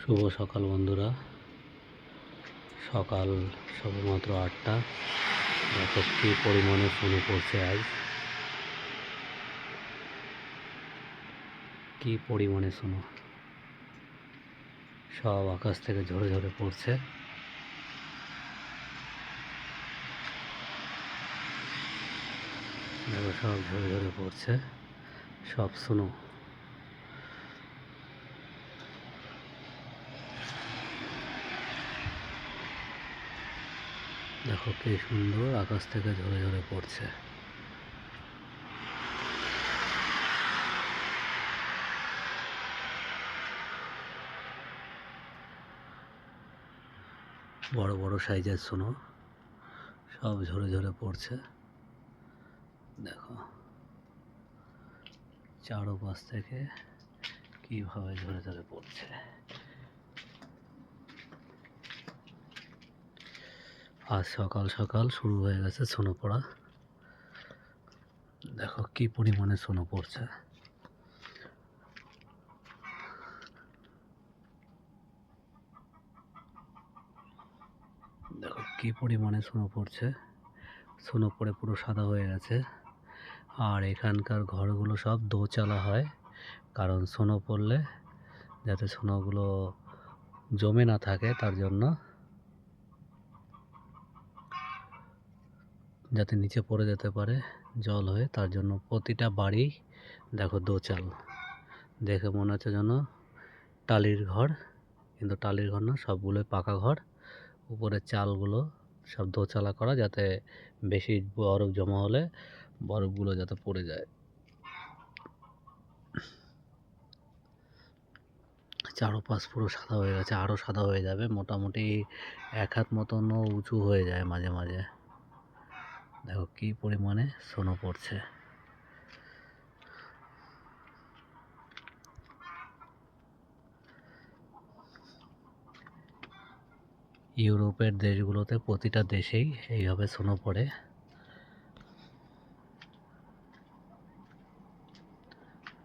শুভ সকাল বন্ধুরা। সকাল সবেমাত্র 8টা। দেখো কী পরিমাণে স্নো পড়ছে আজ, কী পরিমাণে স্নো সব আকাশ থেকে ঝরে ঝরে পড়ছে। দেখো সব ঝরে ঝরে পড়ছে, সব স্নো। দেখো কি সুন্দর আকাশ থেকে ঝরে ঝরে পড়ছে। বড় বড় সাইজের স্নো সব ঝরে ঝরে পড়ছে। দেখো চারপাশ থেকে কিভাবে ঝরে ঝরে পড়ছে। আজ সকাল সকাল শুরু হয়ে গেছে স্নো পড়া। দেখো কি পরিমাণে স্নো পড়ছে। দেখো কি পরিমাণে স্নো পড়ছে। স্নো পড়ে পুরো সাদা হয়ে গেছে। আর এখানকার ঘরগুলো সব দোচালা হয়, কারণ স্নো পড়লে যাতে স্নোগুলো জমে না থাকে তার জন্য, যাতে নিচে পড়ে যেতে পারে জল হয়ে, তার জন্য প্রতিটা বাড়ি দেখো দোচাল। দেখে মনে হচ্ছে যেন টালির ঘর, কিন্তু টালির ঘর না, সবগুলোই পাকা ঘর। উপরের চালগুলো সব দোচালা করা, যাতে বেশি বরফ জমা হলে বরফগুলো যাতে পড়ে যায়। চারপাশ পুরো সাদা হয়ে গেছে, আরও সাদা হয়ে যাবে। মোটামুটি 1 হাত মতনও উঁচু হয়ে যায় মাঝে মাঝে। দেখো কি পরিমাণে স্নো পড়ছে। ইউরোপের দেশগুলোতে প্রতিটা দেশেই এইভাবে স্নো পড়ে।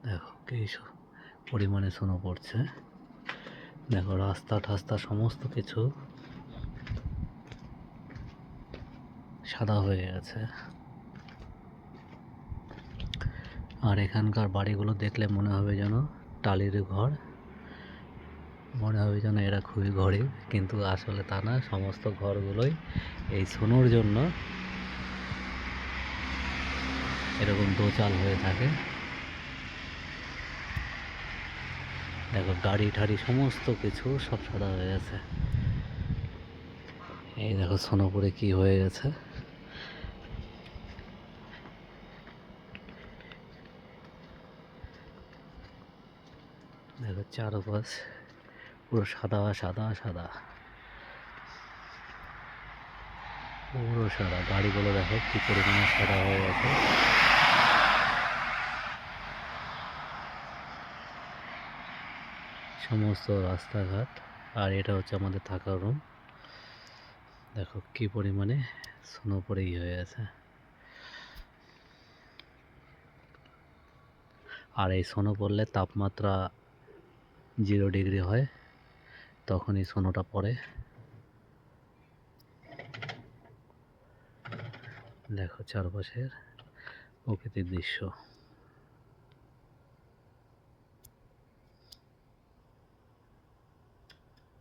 দেখো কি পরিমাণে স্নো পড়ছে। দেখো রাস্তা ঠাস্তা সমস্ত কিছু সাদা হয়ে গেছে। আর এখানকার বাড়িগুলো দেখলে মনে হবে যেন টালির ঘর, মনে হবে যেন এরা খুবই গরিব, কিন্তু আসলে তা না। সমস্ত ঘরগুলোই এই স্নোর জন্য এরকম দোচাল হয়ে থাকে। দেখো গাড়ি ঠাড়ি সমস্ত কিছু সব সাদা হয়ে গেছে। এই দেখো স্নো পড়ে কি হয়ে গেছে। দেখো চারপাশ পুরো সাদা সাদা সাদা, পুরো সাদা। গাড়িগুলো দেখো কি পরিমাণে সাদা হয়ে গেছে। সমস্ত রাস্তাঘাট। আর এটা হচ্ছে আমাদের থাকার রুম। দেখো কি পরিমাণে স্নো পড়ে হয়ে গেছে। আর এই স্নো পড়লে তাপমাত্রা 0 ডিগ্রি হয়, তখনই স্নোটা পড়ে। দেখো চারপাশের প্রকৃতির দৃশ্য।